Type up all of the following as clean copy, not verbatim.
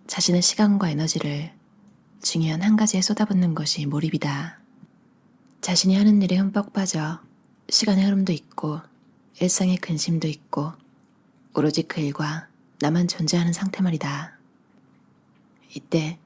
자신의 시간과 에너지를 중요한 한 가지에 쏟아붓는 것이 몰입이다. 자신이 하는 일에 흠뻑 빠져 시간의 흐름도 있고 일상의 근심도 있고 오로지 그 일과 나만 존재하는 상태 말이다. 이때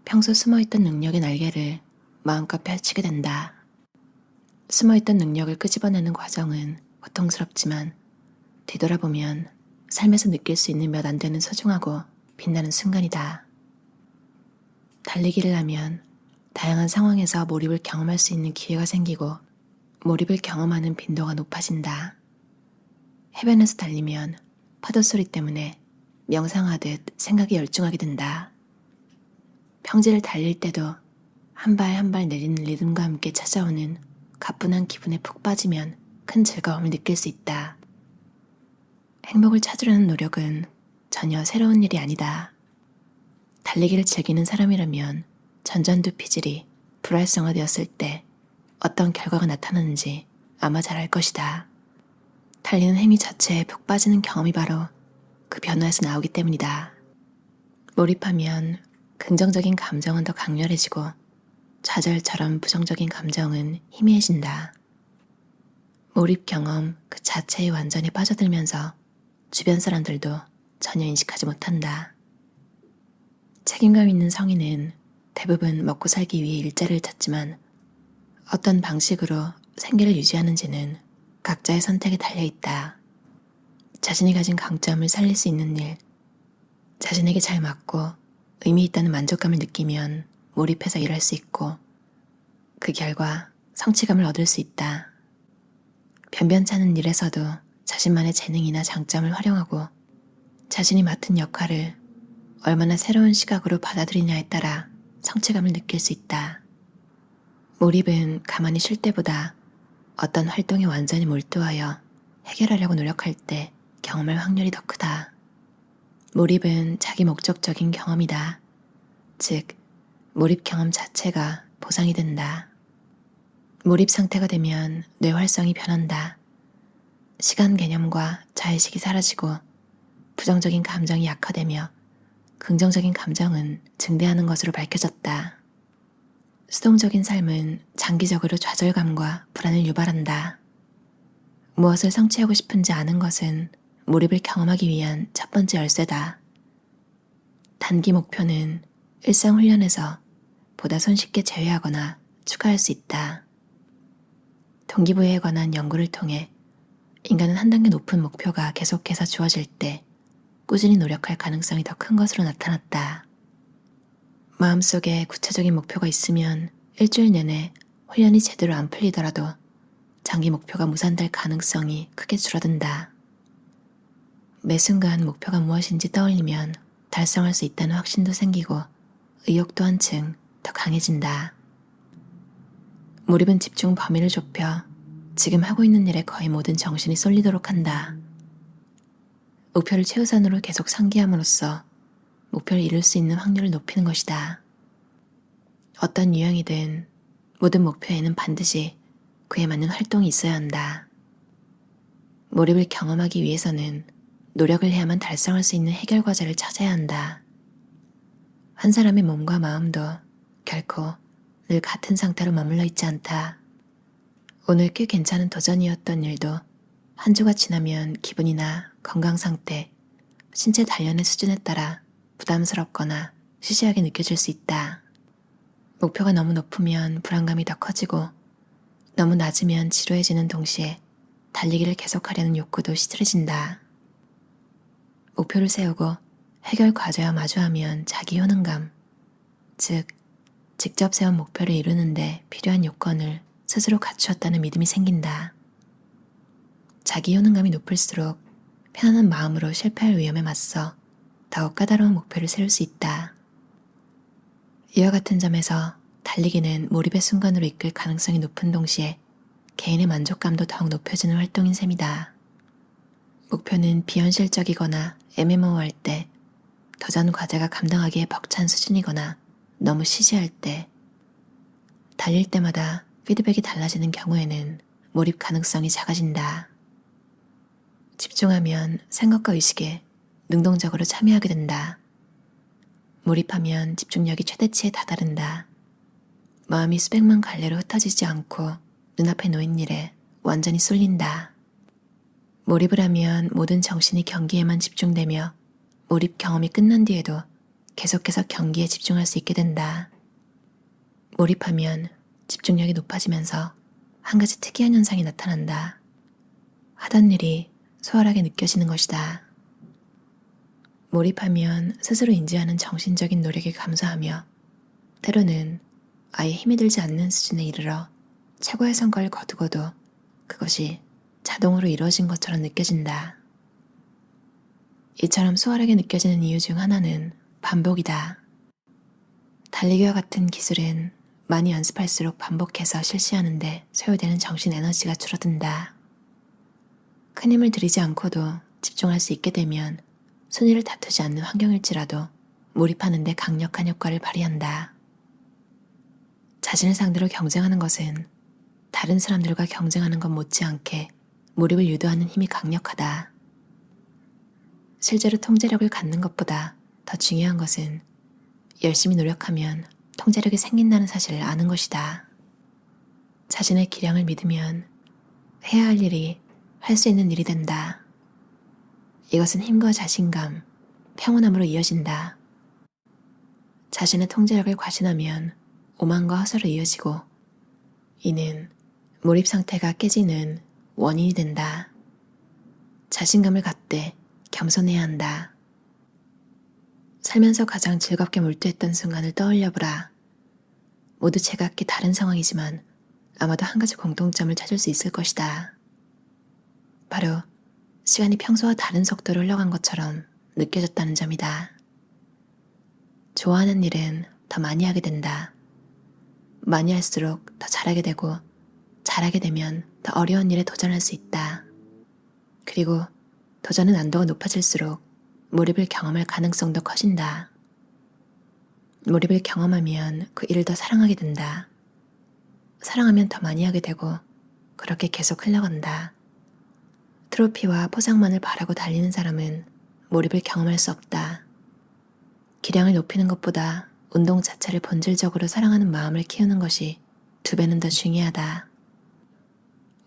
평소 숨어있던 능력의 날개를 마음껏 펼치게 된다. 숨어있던 능력을 끄집어내는 과정은 고통스럽지만 뒤돌아보면 삶에서 느낄 수 있는 몇 안 되는 소중하고 빛나는 순간이다. 달리기를 하면 다양한 상황에서 몰입을 경험할 수 있는 기회가 생기고 몰입을 경험하는 빈도가 높아진다. 해변에서 달리면 파도 소리 때문에 명상하듯 생각이 열중하게 된다. 평지를 달릴 때도 한 발 한 발 내리는 리듬과 함께 찾아오는 가뿐한 기분에 푹 빠지면 큰 즐거움을 느낄 수 있다. 행복을 찾으려는 노력은 전혀 새로운 일이 아니다. 달리기를 즐기는 사람이라면 전전두피질이 불활성화되었을 때 어떤 결과가 나타나는지 아마 잘 알 것이다. 달리는 행위 자체에 푹 빠지는 경험이 바로 그 변화에서 나오기 때문이다. 몰입하면 긍정적인 감정은 더 강렬해지고 좌절처럼 부정적인 감정은 희미해진다. 몰입 경험 그 자체에 완전히 빠져들면서 주변 사람들도 전혀 인식하지 못한다. 책임감 있는 성인은 대부분 먹고 살기 위해 일자리를 찾지만 어떤 방식으로 생계를 유지하는지는 각자의 선택에 달려있다. 자신이 가진 강점을 살릴 수 있는 일, 자신에게 잘 맞고 의미 있다는 만족감을 느끼면 몰입해서 일할 수 있고 그 결과 성취감을 얻을 수 있다. 변변찮은 일에서도 자신만의 재능이나 장점을 활용하고 자신이 맡은 역할을 얼마나 새로운 시각으로 받아들이냐에 따라 성취감을 느낄 수 있다. 몰입은 가만히 쉴 때보다 어떤 활동에 완전히 몰두하여 해결하려고 노력할 때 경험할 확률이 더 크다. 몰입은 자기 목적적인 경험이다. 즉, 몰입 경험 자체가 보상이 된다. 몰입 상태가 되면 뇌 활성이 변한다. 시간 개념과 자의식이 사라지고 부정적인 감정이 약화되며 긍정적인 감정은 증대하는 것으로 밝혀졌다. 수동적인 삶은 장기적으로 좌절감과 불안을 유발한다. 무엇을 성취하고 싶은지 아는 것은 몰입을 경험하기 위한 첫 번째 열쇠다. 단기 목표는 일상 훈련에서 보다 손쉽게 제외하거나 추가할 수 있다. 동기부여에 관한 연구를 통해 인간은 한 단계 높은 목표가 계속해서 주어질 때 꾸준히 노력할 가능성이 더 큰 것으로 나타났다. 마음속에 구체적인 목표가 있으면 일주일 내내 훈련이 제대로 안 풀리더라도 장기 목표가 무산될 가능성이 크게 줄어든다. 매 순간 목표가 무엇인지 떠올리면 달성할 수 있다는 확신도 생기고 의욕도 한층 더 강해진다. 몰입은 집중 범위를 좁혀 지금 하고 있는 일에 거의 모든 정신이 쏠리도록 한다. 목표를 최우선으로 계속 상기함으로써 목표를 이룰 수 있는 확률을 높이는 것이다. 어떤 유형이든 모든 목표에는 반드시 그에 맞는 활동이 있어야 한다. 몰입을 경험하기 위해서는 노력을 해야만 달성할 수 있는 해결 과제를 찾아야 한다. 한 사람의 몸과 마음도 결코 늘 같은 상태로 머물러 있지 않다. 오늘 꽤 괜찮은 도전이었던 일도 한 주가 지나면 기분이나 건강 상태, 신체 단련의 수준에 따라 부담스럽거나 시시하게 느껴질 수 있다. 목표가 너무 높으면 불안감이 더 커지고 너무 낮으면 지루해지는 동시에 달리기를 계속하려는 욕구도 시들해진다. 목표를 세우고 해결 과제와 마주하면 자기 효능감, 즉 직접 세운 목표를 이루는데 필요한 요건을 스스로 갖추었다는 믿음이 생긴다. 자기 효능감이 높을수록 편안한 마음으로 실패할 위험에 맞서 더욱 까다로운 목표를 세울 수 있다. 이와 같은 점에서 달리기는 몰입의 순간으로 이끌 가능성이 높은 동시에 개인의 만족감도 더욱 높여지는 활동인 셈이다. 목표는 비현실적이거나 애매모호할 때, 도전 과제가 감당하기에 벅찬 수준이거나 너무 시시할 때, 달릴 때마다 피드백이 달라지는 경우에는 몰입 가능성이 작아진다. 집중하면 생각과 의식에 능동적으로 참여하게 된다. 몰입하면 집중력이 최대치에 다다른다. 마음이 수백만 갈래로 흩어지지 않고 눈앞에 놓인 일에 완전히 쏠린다. 몰입을 하면 모든 정신이 경기에만 집중되며 몰입 경험이 끝난 뒤에도 계속해서 경기에 집중할 수 있게 된다. 몰입하면 집중력이 높아지면서 한 가지 특이한 현상이 나타난다. 하던 일이 수월하게 느껴지는 것이다. 몰입하면 스스로 인지하는 정신적인 노력이 감소하며 때로는 아예 힘이 들지 않는 수준에 이르러 최고의 성과를 거두고도 그것이 자동으로 이루어진 것처럼 느껴진다. 이처럼 수월하게 느껴지는 이유 중 하나는 반복이다. 달리기와 같은 기술은 많이 연습할수록 반복해서 실시하는데 소요되는 정신 에너지가 줄어든다. 큰 힘을 들이지 않고도 집중할 수 있게 되면 순위를 다투지 않는 환경일지라도 몰입하는 데 강력한 효과를 발휘한다. 자신을 상대로 경쟁하는 것은 다른 사람들과 경쟁하는 것 못지않게 몰입을 유도하는 힘이 강력하다. 실제로 통제력을 갖는 것보다 더 중요한 것은 열심히 노력하면 통제력이 생긴다는 사실을 아는 것이다. 자신의 기량을 믿으면 해야 할 일이 할 수 있는 일이 된다. 이것은 힘과 자신감, 평온함으로 이어진다. 자신의 통제력을 과신하면 오만과 허세로 이어지고 이는 몰입 상태가 깨지는 원인이 된다. 자신감을 갖되 겸손해야 한다. 살면서 가장 즐겁게 몰두했던 순간을 떠올려보라. 모두 제각기 다른 상황이지만 아마도 한 가지 공통점을 찾을 수 있을 것이다. 바로 시간이 평소와 다른 속도로 흘러간 것처럼 느껴졌다는 점이다. 좋아하는 일은 더 많이 하게 된다. 많이 할수록 더 잘하게 되고 잘하게 되면 더 어려운 일에 도전할 수 있다. 그리고 도전의 난도가 높아질수록 몰입을 경험할 가능성도 커진다. 몰입을 경험하면 그 일을 더 사랑하게 된다. 사랑하면 더 많이 하게 되고 그렇게 계속 흘러간다. 트로피와 포상만을 바라고 달리는 사람은 몰입을 경험할 수 없다. 기량을 높이는 것보다 운동 자체를 본질적으로 사랑하는 마음을 키우는 것이 2배는 더 중요하다.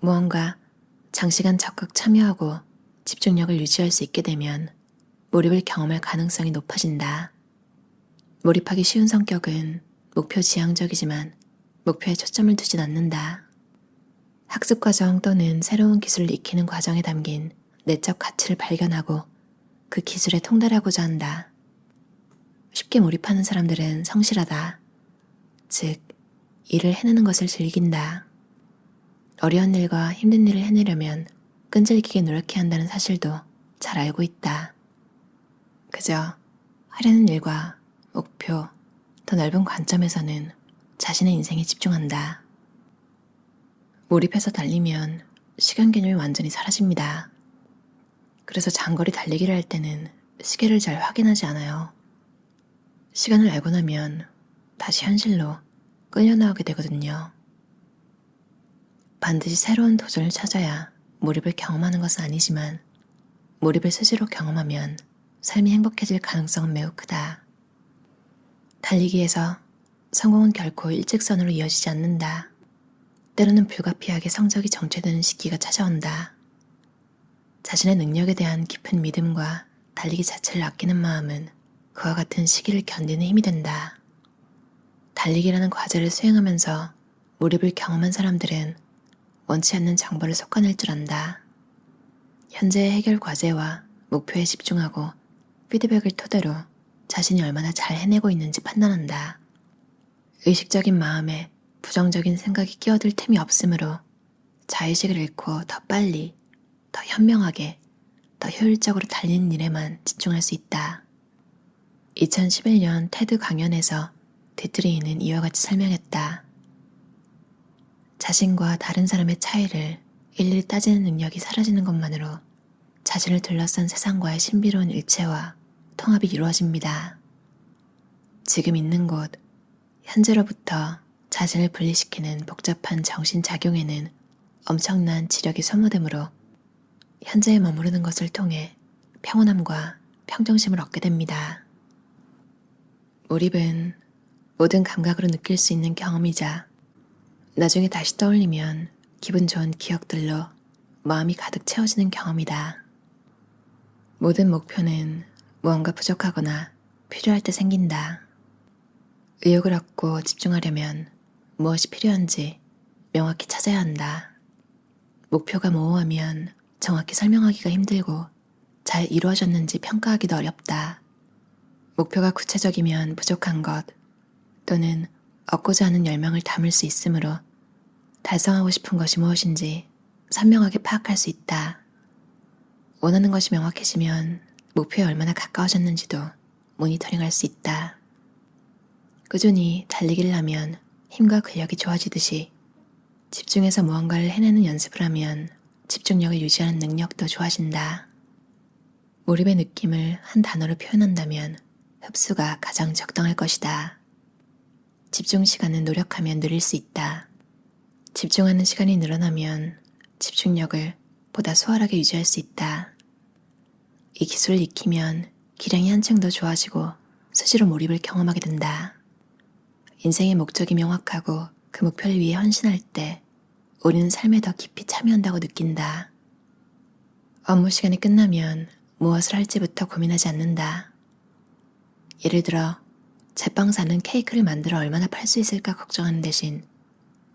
무언가 장시간 적극 참여하고 집중력을 유지할 수 있게 되면 몰입을 경험할 가능성이 높아진다. 몰입하기 쉬운 성격은 목표 지향적이지만 목표에 초점을 두진 않는다. 학습 과정 또는 새로운 기술을 익히는 과정에 담긴 내적 가치를 발견하고 그 기술에 통달하고자 한다. 쉽게 몰입하는 사람들은 성실하다. 즉, 일을 해내는 것을 즐긴다. 어려운 일과 힘든 일을 해내려면 끈질기게 노력해야 한다는 사실도 잘 알고 있다. 그저 하려는 일과 목표, 더 넓은 관점에서는 자신의 인생에 집중한다. 몰입해서 달리면 시간 개념이 완전히 사라집니다. 그래서 장거리 달리기를 할 때는 시계를 잘 확인하지 않아요. 시간을 알고 나면 다시 현실로 끌려 나오게 되거든요. 반드시 새로운 도전을 찾아야 몰입을 경험하는 것은 아니지만 몰입을 스스로 경험하면 삶이 행복해질 가능성은 매우 크다. 달리기에서 성공은 결코 일직선으로 이어지지 않는다. 때로는 불가피하게 성적이 정체되는 시기가 찾아온다. 자신의 능력에 대한 깊은 믿음과 달리기 자체를 아끼는 마음은 그와 같은 시기를 견디는 힘이 된다. 달리기라는 과제를 수행하면서 몰입을 경험한 사람들은 원치 않는 정보를 솎아낼 줄 안다. 현재의 해결 과제와 목표에 집중하고 피드백을 토대로 자신이 얼마나 잘 해내고 있는지 판단한다. 의식적인 마음에 부정적인 생각이 끼어들 틈이 없으므로 자의식을 잃고 더 빨리, 더 현명하게, 더 효율적으로 달리는 일에만 집중할 수 있다. 2011년 테드 강연에서 디트리히는 이와 같이 설명했다. 자신과 다른 사람의 차이를 일일이 따지는 능력이 사라지는 것만으로 자신을 둘러싼 세상과의 신비로운 일체와 통합이 이루어집니다. 지금 있는 곳, 현재로부터 자신을 분리시키는 복잡한 정신작용에는 엄청난 지력이 소모되므로 현재에 머무르는 것을 통해 평온함과 평정심을 얻게 됩니다. 몰입은 모든 감각으로 느낄 수 있는 경험이자 나중에 다시 떠올리면 기분 좋은 기억들로 마음이 가득 채워지는 경험이다. 모든 목표는 무언가 부족하거나 필요할 때 생긴다. 의욕을 얻고 집중하려면 무엇이 필요한지 명확히 찾아야 한다. 목표가 모호하면 정확히 설명하기가 힘들고 잘 이루어졌는지 평가하기도 어렵다. 목표가 구체적이면 부족한 것 또는 얻고자 하는 열망을 담을 수 있으므로 달성하고 싶은 것이 무엇인지 선명하게 파악할 수 있다. 원하는 것이 명확해지면 목표에 얼마나 가까워졌는지도 모니터링할 수 있다. 꾸준히 달리기를 하면 힘과 근력이 좋아지듯이 집중해서 무언가를 해내는 연습을 하면 집중력을 유지하는 능력도 좋아진다. 몰입의 느낌을 한 단어로 표현한다면 흡수가 가장 적당할 것이다. 집중 시간은 노력하면 늘릴 수 있다. 집중하는 시간이 늘어나면 집중력을 보다 수월하게 유지할 수 있다. 이 기술을 익히면 기량이 한층 더 좋아지고 수시로 몰입을 경험하게 된다. 인생의 목적이 명확하고 그 목표를 위해 헌신할 때 우리는 삶에 더 깊이 참여한다고 느낀다. 업무 시간이 끝나면 무엇을 할지부터 고민하지 않는다. 예를 들어 제빵사는 케이크를 만들어 얼마나 팔 수 있을까 걱정하는 대신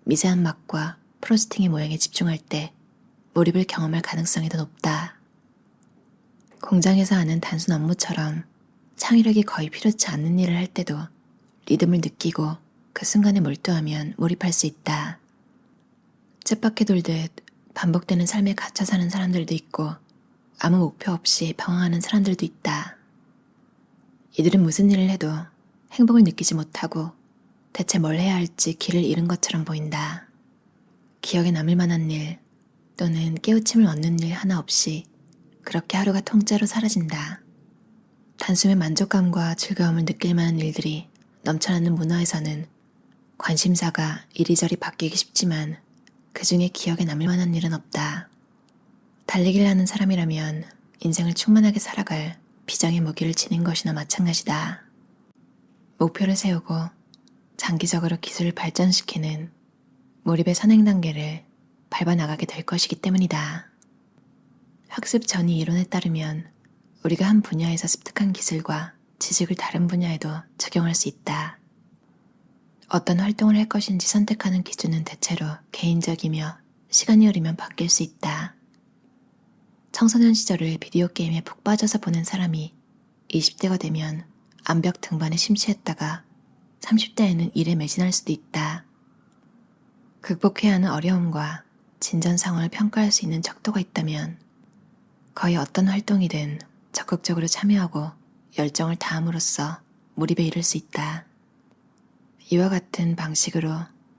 미세한 맛과 프로스팅의 모양에 집중할 때 몰입을 경험할 가능성이 더 높다. 공장에서 하는 단순 업무처럼 창의력이 거의 필요치 않는 일을 할 때도 리듬을 느끼고 그 순간에 몰두하면 몰입할 수 있다. 쳇바퀴 돌듯 반복되는 삶에 갇혀 사는 사람들도 있고 아무 목표 없이 방황하는 사람들도 있다. 이들은 무슨 일을 해도 행복을 느끼지 못하고 대체 뭘 해야 할지 길을 잃은 것처럼 보인다. 기억에 남을 만한 일 또는 깨우침을 얻는 일 하나 없이 그렇게 하루가 통째로 사라진다. 단숨에 만족감과 즐거움을 느낄 만한 일들이 넘쳐나는 문화에서는 관심사가 이리저리 바뀌기 쉽지만 그 중에 기억에 남을 만한 일은 없다. 달리기를 하는 사람이라면 인생을 충만하게 살아갈 비장의 무기를 지닌 것이나 마찬가지다. 목표를 세우고 장기적으로 기술을 발전시키는 몰입의 선행 단계를 밟아나가게 될 것이기 때문이다. 학습 전이 이론에 따르면 우리가 한 분야에서 습득한 기술과 지식을 다른 분야에도 적용할 수 있다. 어떤 활동을 할 것인지 선택하는 기준은 대체로 개인적이며 시간이 흐르면 바뀔 수 있다. 청소년 시절을 비디오 게임에 푹 빠져서 보낸 사람이 20대가 되면 암벽 등반에 심취했다가 30대에는 일에 매진할 수도 있다. 극복해야 하는 어려움과 진전 상황을 평가할 수 있는 척도가 있다면 거의 어떤 활동이든 적극적으로 참여하고 열정을 다함으로써 몰입에 이를 수 있다. 이와 같은 방식으로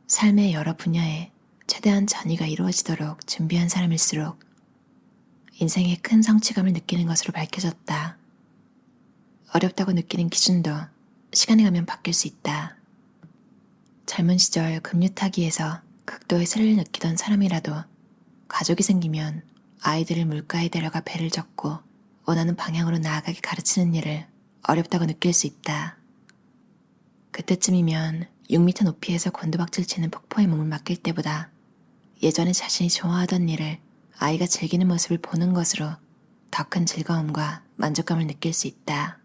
삶의 여러 분야에 최대한 전이가 이루어지도록 준비한 사람일수록 인생의 큰 성취감을 느끼는 것으로 밝혀졌다. 어렵다고 느끼는 기준도 시간이 가면 바뀔 수 있다. 젊은 시절 급류타기에서 극도의 스릴을 느끼던 사람이라도 가족이 생기면 아이들을 물가에 데려가 배를 젓고 원하는 방향으로 나아가게 가르치는 일을 어렵다고 느낄 수 있다. 그때쯤이면 6m 높이에서 곤두박질 치는 폭포에 몸을 맡길 때보다 예전에 자신이 좋아하던 일을 아이가 즐기는 모습을 보는 것으로 더 큰 즐거움과 만족감을 느낄 수 있다.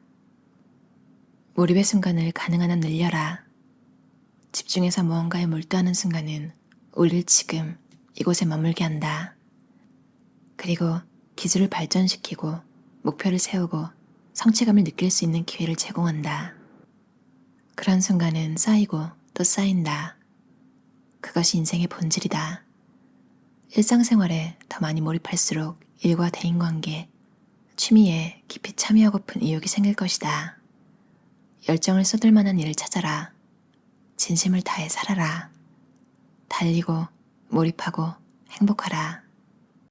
몰입의 순간을 가능한 한 늘려라. 집중해서 무언가에 몰두하는 순간은 우리를 지금 이곳에 머물게 한다. 그리고 기술을 발전시키고 목표를 세우고 성취감을 느낄 수 있는 기회를 제공한다. 그런 순간은 쌓이고 또 쌓인다. 그것이 인생의 본질이다. 일상생활에 더 많이 몰입할수록 일과 대인관계, 취미에 깊이 참여하고픈 의욕이 생길 것이다. 열정을 쏟을 만한 일을 찾아라. 진심을 다해 살아라. 달리고 몰입하고 행복하라.